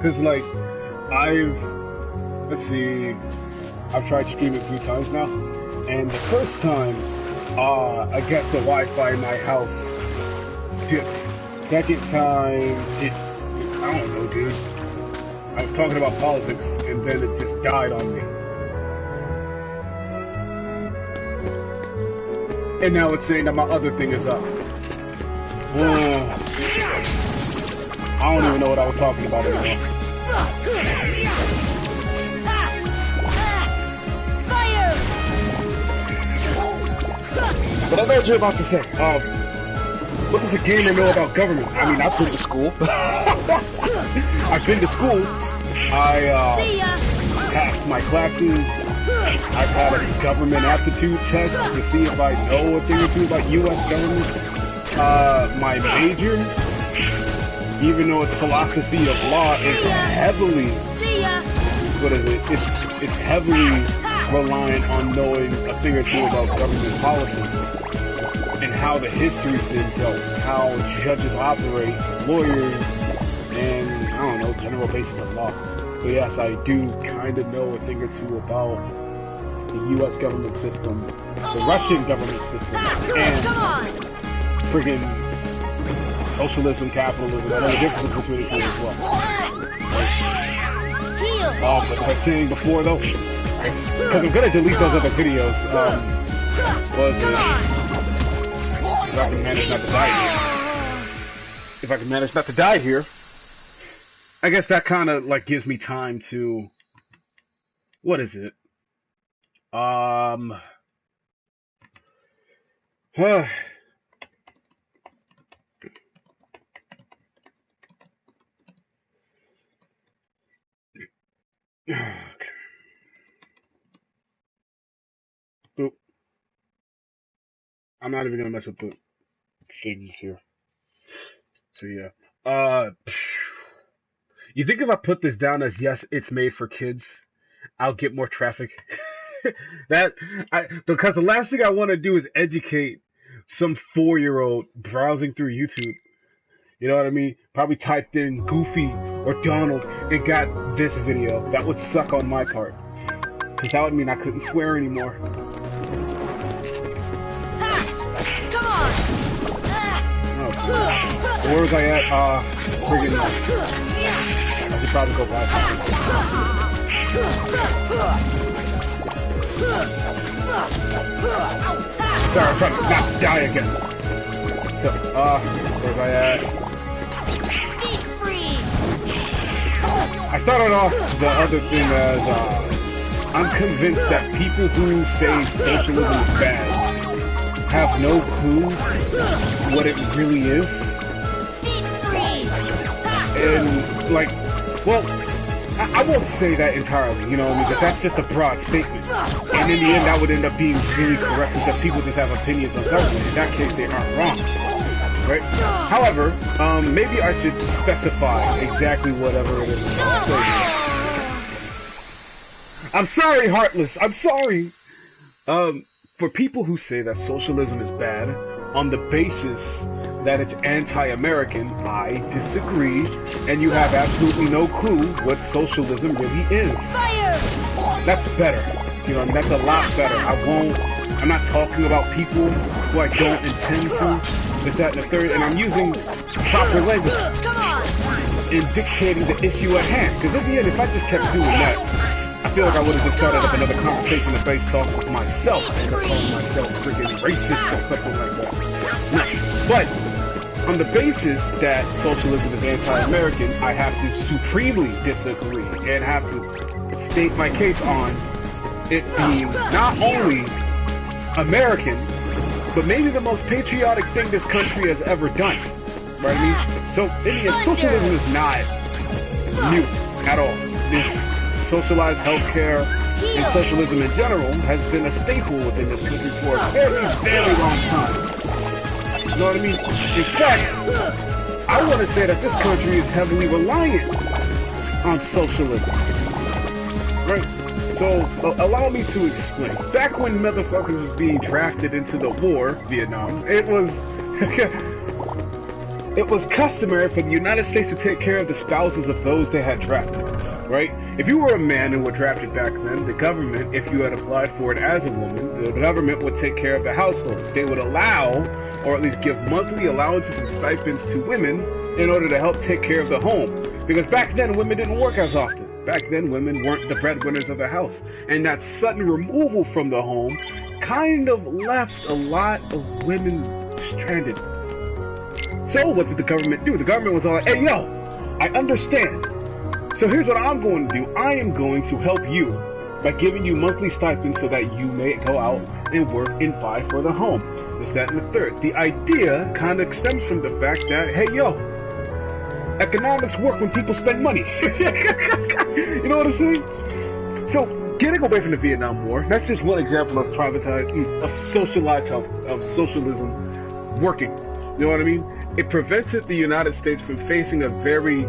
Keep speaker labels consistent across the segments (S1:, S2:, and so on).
S1: Cause like, I've tried streaming 3 times now, and the first time, I guess the Wi-Fi in my house dipped. Second time, I don't know, dude. I was talking about politics, and then it just died on me. And now it's saying that my other thing is up. I don't even know what I was talking about anymore.
S2: Fire!
S1: But I know what you're about to say. What does a gamer know about government? I mean, I've been to school. I've been to school. I passed my classes. I've had a government aptitude test to see if I know a thing or two about U.S. government. My major, even though it's philosophy of law, is heavily, it's heavily reliant on knowing a thing or two about government policies and how the history's been dealt, how judges operate, lawyers, and, I don't know, general basis of law. So yes, I do kind of know a thing or two about the U.S. government system, the Russian government system, and friggin' socialism, capitalism. I know the difference between the two as well. But as I was saying before though, because I'm gonna delete those other videos, if I can manage not to die here. If I can manage not to die here, I guess that kind of like gives me time to, what is it? Okay. Boop. I'm not even gonna mess with the things here. So yeah. You think if I put this down as yes, it's made for kids, I'll get more traffic? Because the last thing I want to do is educate some 4-year-old browsing through YouTube. You know what I mean? Probably typed in Goofy or Donald and got this video. That would suck on my part. Because that would mean I couldn't swear anymore.
S2: Come on!
S1: Oh. Where was I at? Friggin' I should probably go back. Sorry, I'm trying to not die again. So, where was I at? I started off the other thing as, I'm convinced that people who say socialism is bad have no clue what it really is. And, like, well, I won't say that entirely, you know what I mean, because that's just a broad statement. And in the end, that would end up being really correct because people just have opinions on government. In that case, they aren't wrong. Right? However, maybe I should specify exactly whatever it is. I'm sorry, Heartless. I'm sorry. For people who say that socialism is bad on the basis that it's anti-American, I disagree, and you have absolutely no clue what socialism really is.
S2: Fire!
S1: That's better. You know, I mean, that's a lot better. I'm not talking about people who I don't intend to. This, that, and the third, and I'm using proper language in dictating the issue at hand. Because at the end, if I just kept doing that, I feel like I would have just started up another conversation based off of myself and calling myself freaking racist or something like that. No. But on the basis that socialism is anti-American, I have to supremely disagree and have to state my case on it being not only American, but maybe the most patriotic thing this country has ever done. Right? I mean, so in the end, socialism is not new at all. This socialized healthcare and socialism in general has been a staple within this country for a very, very long time. You know what I mean? In fact, I want to say that this country is heavily reliant on socialism. Right? So, allow me to explain. Back when motherfuckers was being drafted into the war, Vietnam, it it was customary for the United States to take care of the spouses of those they had drafted, right? If you were a man and were drafted back then, the government, if you had applied for it as a woman, the government would take care of the household. They would allow, or at least give monthly allowances and stipends to women in order to help take care of the home. Because back then, women didn't work as often. Back then, women weren't the breadwinners of the house. And that sudden removal from the home kind of left a lot of women stranded. So what did the government do? The government was all like, hey, yo, I understand. So here's what I'm going to do. I am going to help you by giving you monthly stipends so that you may go out and work and buy for the home. This, that, and the third. The idea kind of stems from the fact that, hey, yo, economics work when people spend money. You know what I'm saying? So getting away from the Vietnam War, that's just one example of of socialism working. You know what I mean? It prevented the United States from facing a very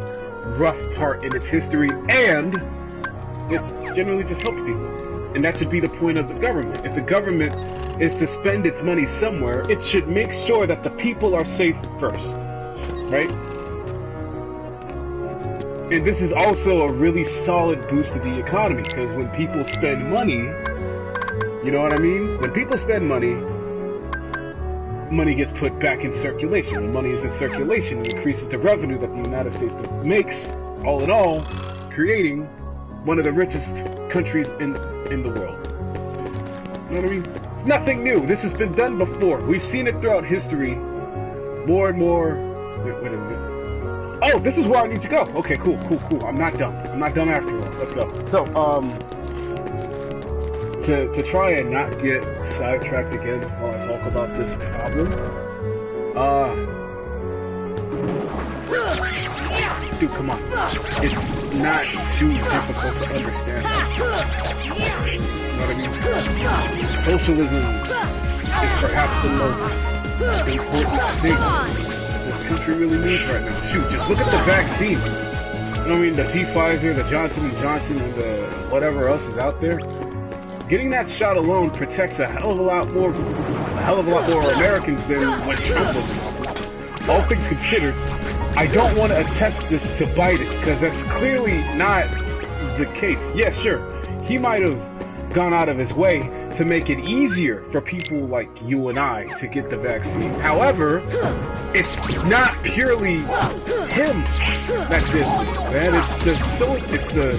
S1: rough part in its history, and it generally just helps people. And that should be the point of the government. If the government is to spend its money somewhere, it should make sure that the people are safe first, right? And this is also a really solid boost to the economy, because when people spend money, you know what I mean? When people spend money, money gets put back in circulation. When money is in circulation, it increases the revenue that the United States makes, all in all, creating one of the richest countries in the world. You know what I mean? It's nothing new. This has been done before. We've seen it throughout history. More and more. Wait a minute. Oh, this is where I need to go. Okay, cool. I'm not dumb. I'm not dumb after all. Let's go. So, to try and not get sidetracked again while I talk about this problem, dude, come on. It's not too difficult to understand. You know what I mean? Socialism is perhaps the most important thing this country really needs right now. Shoot, just look at the vaccine. You know what I mean? The Pfizer, the Johnson & Johnson, and the whatever else is out there. Getting that shot alone protects a hell of a lot more Americans than when Trump was in office. All things considered, I don't want to attest this to Biden, because that's clearly not the case. Yeah, sure, he might have gone out of his way to make it easier for people like you and I to get the vaccine. However, it's not purely him that did this, man.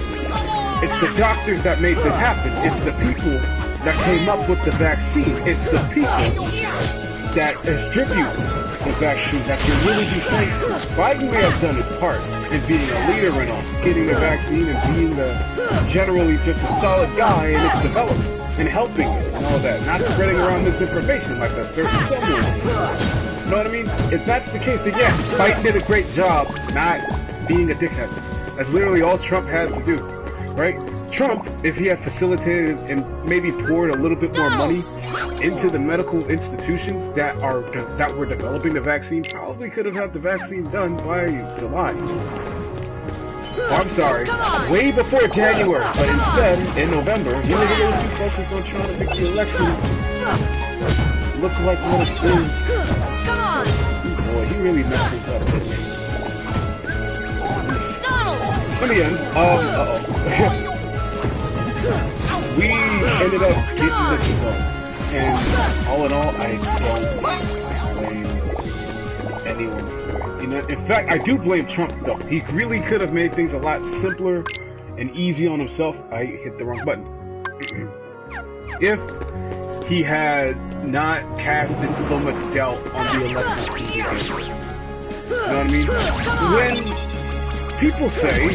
S1: It's the doctors that made this happen. It's the people that came up with the vaccine. It's the people that distribute the vaccine that can really be thanked. Biden may have done his part in being a leader and all, getting the vaccine and being generally just a solid guy in its development and helping it and all that, not spreading around misinformation like a certain someone. You know what I mean? If that's the case, then yeah, Biden did a great job not being a dickhead. That's literally all Trump had to do. Right? Trump, if he had facilitated and maybe poured a little bit more money into the medical institutions that were developing the vaccine, probably could have had the vaccine done by July. Oh, I'm sorry, way before January, but instead, in November, he was a little too focused on trying to make the election look like what it is. Boy, he really messed this up, didn't he? In the end, we ended up getting this result, and all in all, I don't blame anyone. You know, in fact, I do blame Trump though. He really could have made things a lot simpler and easy on himself. I hit the wrong button. If he had not casted so much doubt on the election, you know what I mean? When people say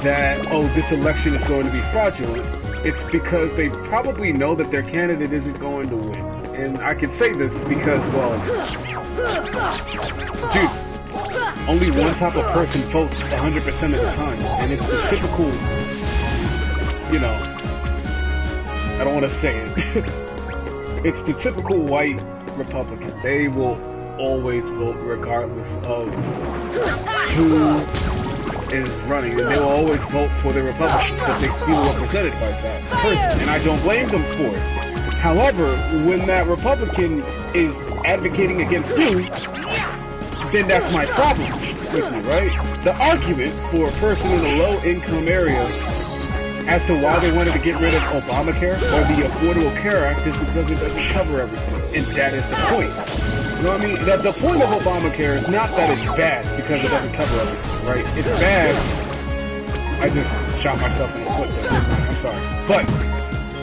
S1: that, oh, this election is going to be fraudulent, it's because they probably know that their candidate isn't going to win. And I can say this because, well, dude, only one type of person votes 100% of the time. And it's the typical, you know, I don't want to say it. It's the typical white Republican. They will always vote regardless of who is running, and they will always vote for the Republicans because they feel represented by that person, and I don't blame them for it. However, when that Republican is advocating against you, then that's my problem with you, right? The argument for a person in a low-income area as to why they wanted to get rid of Obamacare or the Affordable Care Act is because it doesn't cover everything, and that is the point. You know what I mean? The point of Obamacare is not that it's bad because it doesn't cover everything, right? It's bad. I just shot myself in the foot there. I'm sorry. But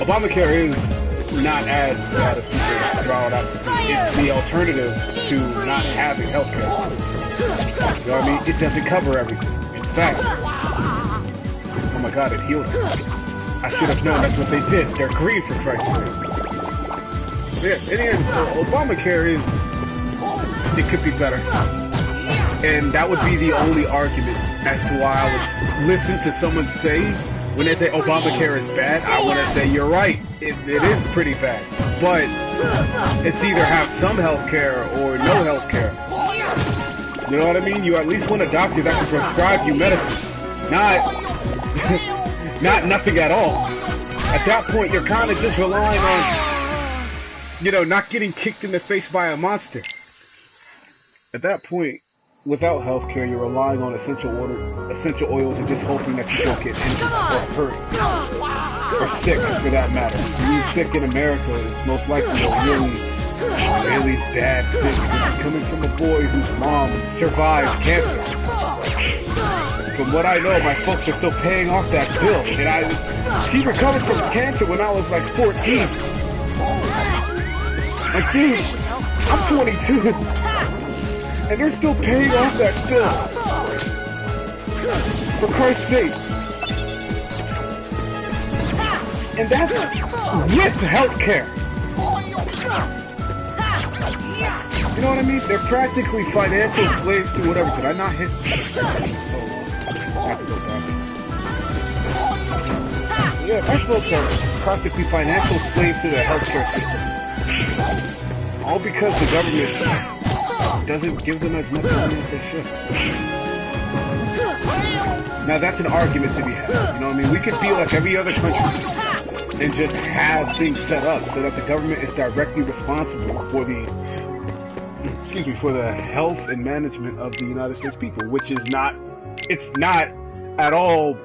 S1: Obamacare is not as bad as people throw it out. It's the alternative to not having health care. You know what I mean? It doesn't cover everything. In fact, oh my God, it healed her. I should have known that's what they did. They're green for Christ's sake. Yeah, in the end, so Obamacare is, it could be better. And that would be the only argument as to why I would listen to someone say, when they say Obamacare is bad, I want to say, you're right, it is pretty bad. But it's either have some health care or no health care. You know what I mean? You at least want a doctor that can prescribe you medicine. Not nothing at all. At that point, you're kind of just relying on, you know, not getting kicked in the face by a monster. At that point, without healthcare, you're relying on essential oils and just hoping that you don't get injured or hurt. Or sick, for that matter. Being sick in America is most likely a really bad thing. This is coming from a boy whose mom survived cancer. From what I know, my folks are still paying off that bill. And she recovered from cancer when I was like 14. Like, dude, I'm 22. And they're still paying off that bill. For Christ's sake. And that's with health care. You know what I mean? They're practically financial slaves to whatever. Did I not hit? Oh, I have to go back. Yeah, my folks are practically financial slaves to the healthcare system. All because the government doesn't give them as much money as they should. Now that's an argument to be had. You know what I mean? We could be like every other country and just have things set up so that the government is directly responsible for the health and management of the United States people, which is not, it's not at all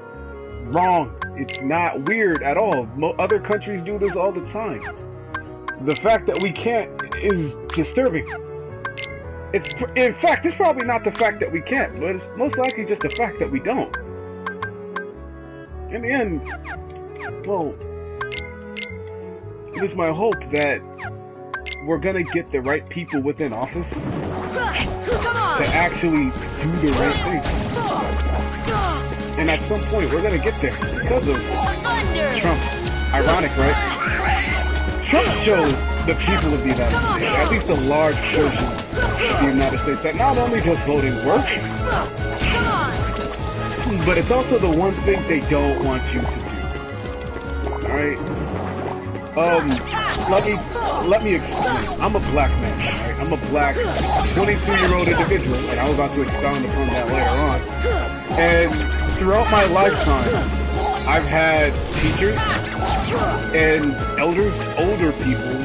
S1: wrong. It's not weird at all. Other countries do this all the time. The fact that we can't is disturbing. In fact, it's probably not the fact that we can't, but it's most likely just the fact that we don't. In the end, well, it is my hope that we're gonna get the right people within office to actually do the right things. And at some point, we're gonna get there because of Trump. Ironic, right? Trump showed the people of the United States, at least a large portion of the United States, that not only does voting work, but it's also the one thing they don't want you to do. Alright? Let me explain. I'm a black man, right? I'm a black 22-year-old individual, and I was about to expound upon that later on. And throughout my lifetime, I've had teachers and elders, older people,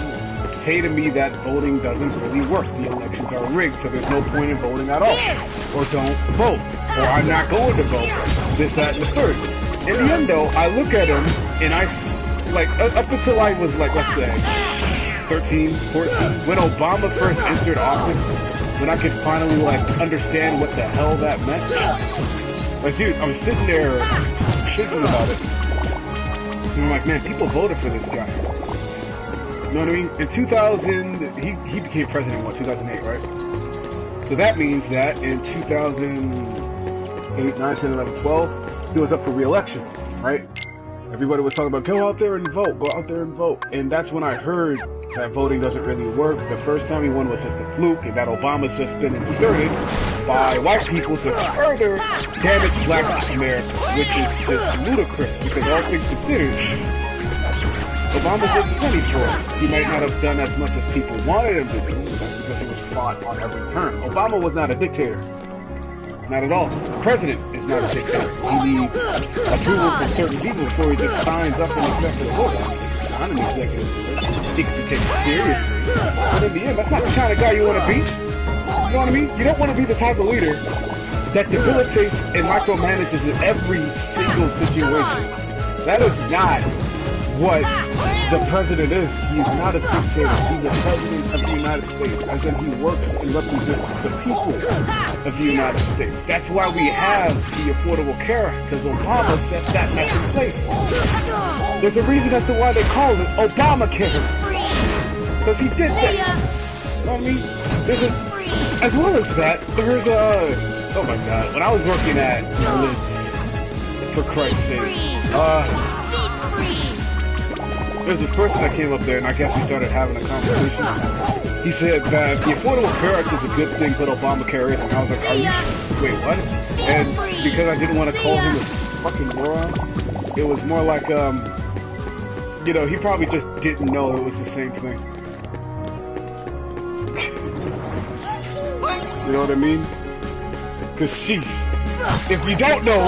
S1: say to me that voting doesn't really work. The elections are rigged, so there's no point in voting at all. Or don't vote. Or I'm not going to vote. This, that, and the third. In the end, though, I look at them, and I, like, up until I was, like, let's say, 13, 14, when Obama first entered office, when I could finally, like, understand what the hell that meant. Like, dude, I was sitting there thinking about it. And I'm like, man, people voted for this guy. You know what I mean? In 2000, he became president in, what, 2008, right? So that means that in 2008, 9, 10, 11, 12, he was up for re-election, right? Everybody was talking about, go out there and vote, go out there and vote. And that's when I heard that voting doesn't really work. The first time he won was just a fluke, and that Obama's just been inserted by white people to further damage black America, which is just ludicrous, because all things considered, Obama did plenty for us. He might not have done as much as people wanted him to do, but that's because he was fought on every turn. Obama was not a dictator. Not at all. The president is not a dictator. He needs approval from certain people before he just signs up and accepts the vote. I'm an executive. He can be taken seriously. But in the end, that's not the kind of guy you want to be. know what I mean? You don't want to be the type of leader that debilitates and micromanages in every single situation. That is not what the president is. He is not a dictator. He's the president of the United States. As in, he works and represents the people of the United States. That's why we have the Affordable Care, because Obama set that mess in place. There's a reason as to why they call it Obamacare. Because he did that. You know what I mean? As well as that, there's oh my god, when I was working at Liz, for Christ's sake, there's this person that came up there, and I guess we started having a conversation. He said that the Affordable Care Act is a good thing, but Obamacare isn't. And I was like, are you? Wait, what? And because I didn't want to call him a fucking moron, it was more like, you know, he probably just didn't know it was the same thing. You know what I mean? Because sheesh, if you don't know,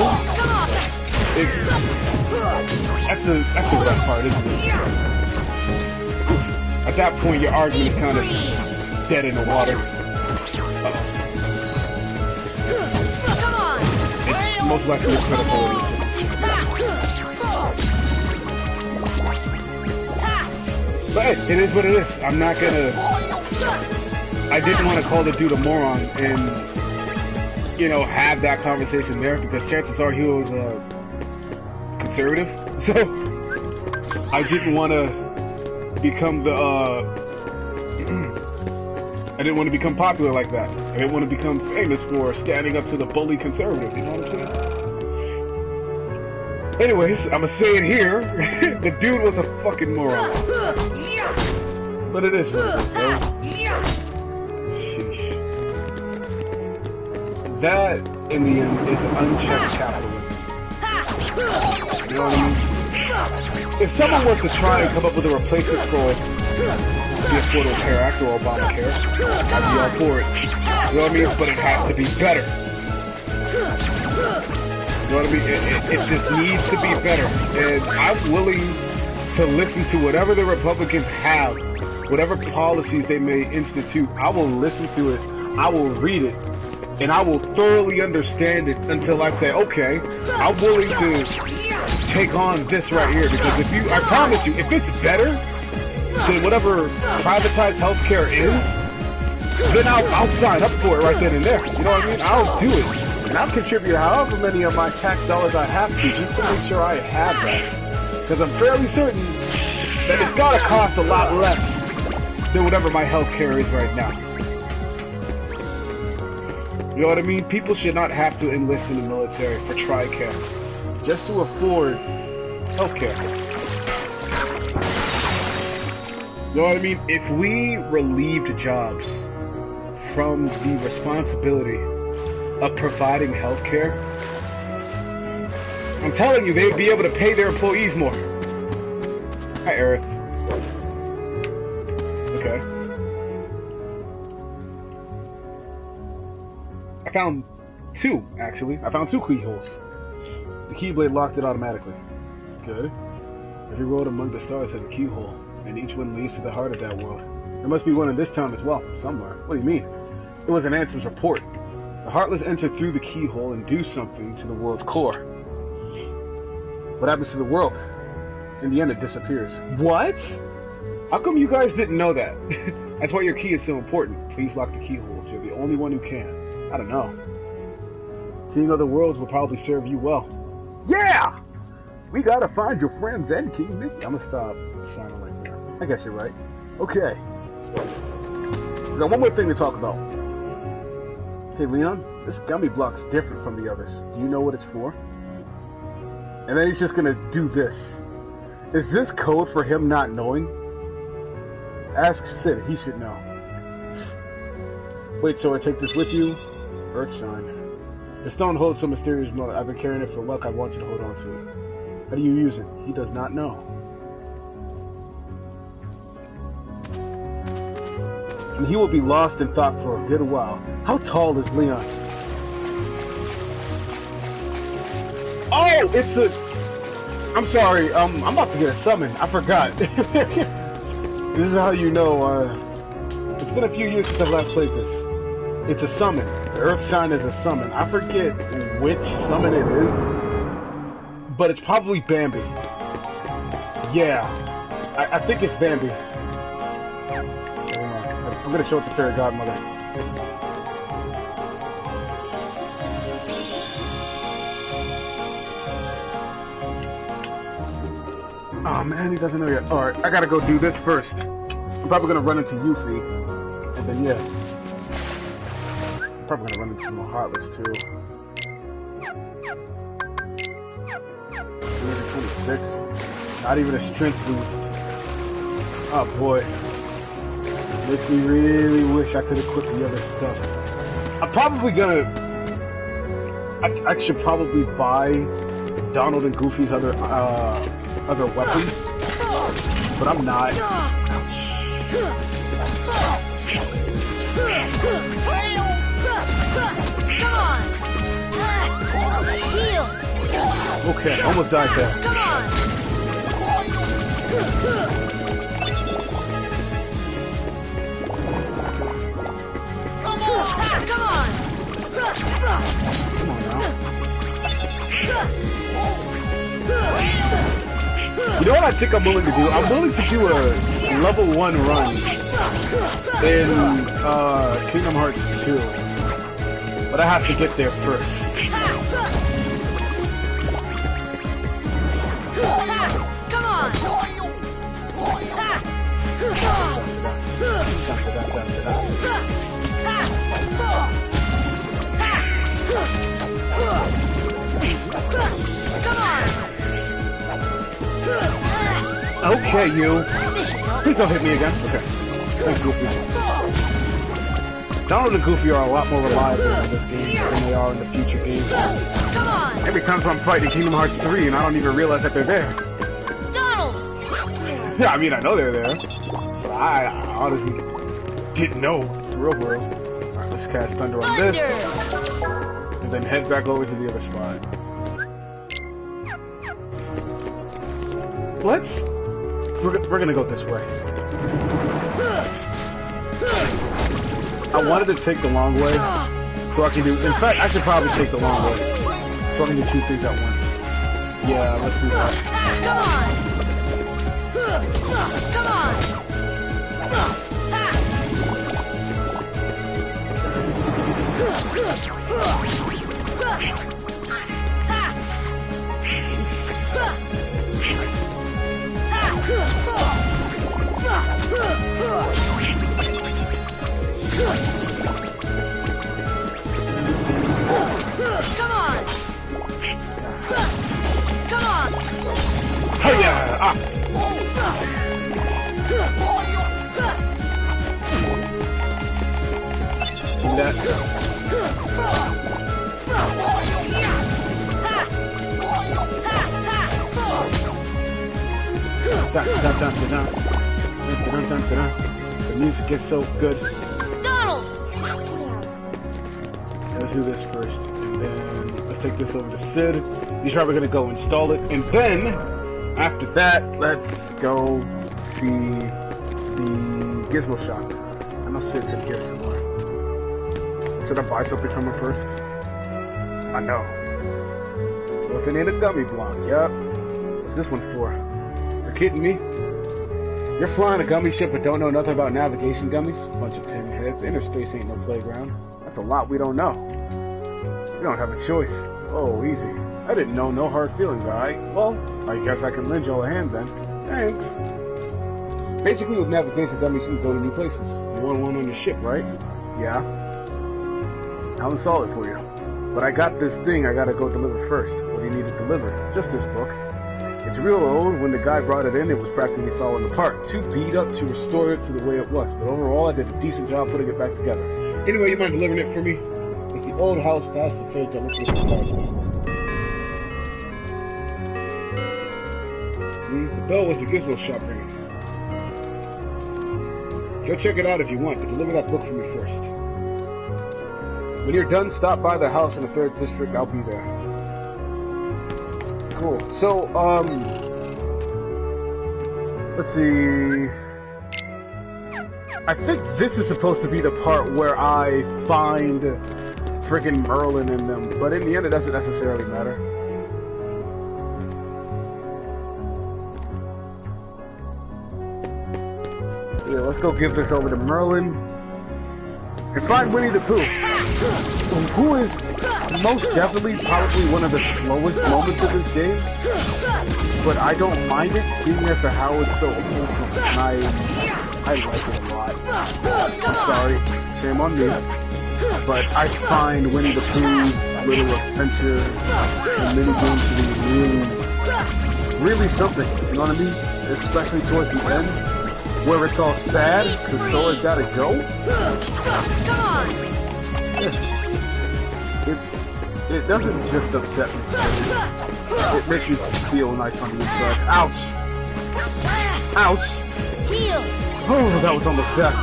S1: that's the rough part, isn't it? At that point, your argument is kind of dead in the water. It's most likely credibility. But hey, it is what it is. I'm not gonna... I didn't want to call the dude a moron and, you know, have that conversation there, because chances are he was conservative. So I didn't want to become the I didn't want to become popular like that. I didn't want to become famous for standing up to the bully conservative, you know what I'm saying? Anyways, I'm gonna say it here. The dude was a fucking moron. But it is what it is, bro. Sheesh. That, in the end, is unchecked capitalism. You know what I mean? If someone was to try and come up with a replacement for the Affordable Care Act or Obamacare, I'd be all for it. You know what I mean? But it has to be better. You know what I mean? It just needs to be better. And I'm willing to listen to whatever the Republicans have, whatever policies they may institute. I will listen to it, I will read it, and I will thoroughly understand it until I say, okay, I'm willing to take on this right here. Because if you, I promise you, if it's better than whatever privatized healthcare is, then I'll sign up for it right then and there. You know what I mean? I'll do it. And I'll contribute however many of my tax dollars I have to, just to make sure I have that. Because I'm fairly certain that it's gotta cost a lot less than whatever my healthcare is right now. You know what I mean? People should not have to enlist in the military for TRICARE just to afford healthcare. You know what I mean? If we relieved jobs from the responsibility of providing healthcare, I'm telling you, they'd be able to pay their employees more. Hi, Aerith. Okay. I found two, actually. I found two keyholes. The keyblade locked it automatically. Good. Every road among the stars has a keyhole, and each one leads to the heart of that world. There must be one in this town as well, somewhere. What do you mean? It was an Ansem's report. The Heartless enter through the keyhole and do something to the world's core. What happens to the world? In the end, it disappears. What? How come you guys didn't know that? That's why your key is so important. Please lock the keyholes. You're the only one who can. I don't know. Seeing other worlds will probably serve you well. Yeah! We gotta find your friends and King Mickey. I'm gonna stop sounding like that. I guess you're right. Okay. We got one more thing to talk about. Hey, Leon, this gummy block's different from the others. Do you know what it's for? And then he's just gonna do this. Is this code for him not knowing? Ask Sid, he should know. Wait, so I take this with you? Earthshine. The stone holds some mysterious motive. I've been carrying it for luck. I want you to hold on to it. How do you use it? He does not know. And he will be lost in thought for a good while. How tall is Leon? Oh, it's a... I'm sorry, I'm about to get a summon. I forgot. This is how you know, it's been a few years since I've last played this. It's a summon. The Earth Shine is a summon. I forget which summon it is, but it's probably Bambi. Yeah, I think it's Bambi. I'm gonna show it to Fairy Godmother. Oh man, he doesn't know yet. Alright, I gotta go do this first. I'm probably gonna run into Yuffie, and then yeah. I'm probably gonna run into some more Heartless too. 226. Not even a strength boost. Oh boy. Makes me really wish I could equip the other stuff. I'm probably gonna... I should probably buy Donald and Goofy's other weapons, but I'm not.
S2: Come on! Heal!
S1: Okay, almost died there.
S2: Come on! Come on!
S1: Come on now. You know what I think I'm willing to do? I'm willing to do a level 1 run in Kingdom Hearts 2. But I have to get there first.
S2: Come on!
S1: Okay, you. Please don't hit me again. Okay. Thanks, Goofy. Donald and Goofy are a lot more reliable in this game than they are in the future games.
S2: Come on!
S1: Every time I'm fighting Kingdom Hearts 3 and I don't even realize that they're there.
S2: Donald!
S1: Yeah, I mean, I know they're there. But I honestly didn't know. For real, bro. Alright, let's cast Thunder on this. And then head back over to the other spot. We're gonna go this way. I wanted to take the long way, so I can do... In fact, I should probably take the long way, so I can do 2 things at once. Yeah, let's do that.
S2: Come on!
S1: Hiya! Ah! That. The music is so good.
S2: Donald!
S1: Let's do this first, and then let's take this over to Sid. He's probably gonna go install it, and then after that, let's go see the Gizmo shop. I know Sid's in here somewhere. Should I buy something from her first? I know. Well, if it ain't a gummy block, yup. What's this one for? You're kidding me? You're flying a gummy ship but don't know nothing about navigation gummies? Bunch of pinheads. Inner space ain't no playground. That's a lot we don't know. We don't have a choice. Oh, easy. I didn't know, no hard feelings, alright? Well, I guess I can lend you a hand then. Thanks. Basically, with navigation dummies, you can go to new places. You want one on your ship, right? Yeah. I'll install it for you. But I got this thing I gotta go deliver first. What do you need to deliver? Just this book. It's real old. When the guy brought it in, it was practically falling apart. Too beat up to restore it to the way it was. But overall, I did a decent job putting it back together. Anyway, you mind delivering it for me? It's the old house past the freight that looks like the bell was the Gizmo shop ringing. Go check it out if you want, but deliver that book for me first. When you're done, stop by the house in the 3rd district. I'll be there. Cool. So, let's see. I think this is supposed to be the part where I find friggin' Merlin in them, but in the end it doesn't necessarily matter. So yeah, let's go give this over to Merlin and find Winnie the Pooh, who is most definitely probably one of the slowest moments of this game, but I don't mind it, seeing as to how it's so wholesome, and I like it a lot. I'm sorry, shame on me, but I find Winnie the Pooh's little adventures and minigames to be really something, you know what I mean? Especially towards the end, where it's all sad, because Sora's gotta go.
S2: Come on!
S1: It doesn't just upset me, it makes me feel nice on the inside. Ouch! Ouch!
S2: Heal!
S1: Oh, that was almost death.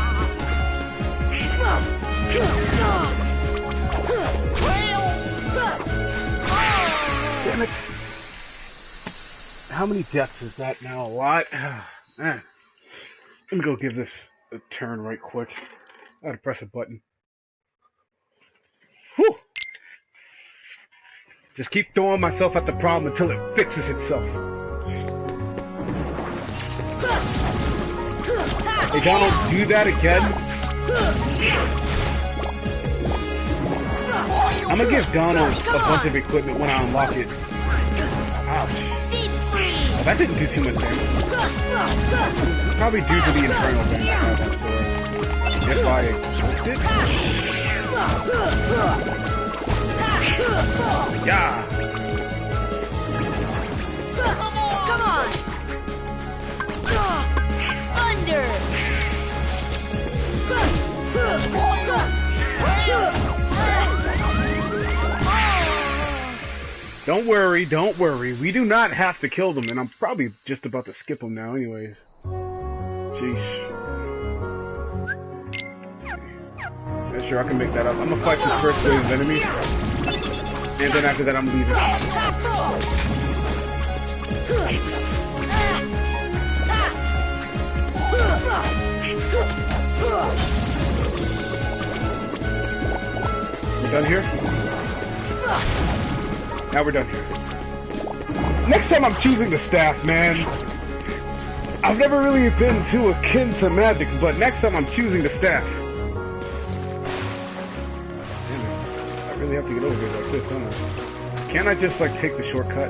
S1: Damn it! How many deaths is that now? A lot? Man. Let me go give this a turn right quick. I gotta press a button. Whew! Just keep throwing myself at the problem until it fixes itself. Hey Donald, do that again. I'm gonna give Donald a bunch of equipment when I unlock it. Ouch. Oh, that didn't do too much damage. Probably due to the internal damage I have on Sora. If I exhaust it? Yeah!
S2: Come on! Thunder!
S1: Don't worry, don't worry. We do not have to kill them, and I'm probably just about to skip them now anyways. Sheesh. Yeah, sure, I can make that up. I'm gonna fight this first wave of enemies, and then after that I'm leaving. We done here? Now we're done here. Next time I'm choosing the staff, man. I've never really been too akin to magic, but next time I'm choosing the staff. Damn it. I really have to get over here like this, don't I? Can't I just, like, take the shortcut?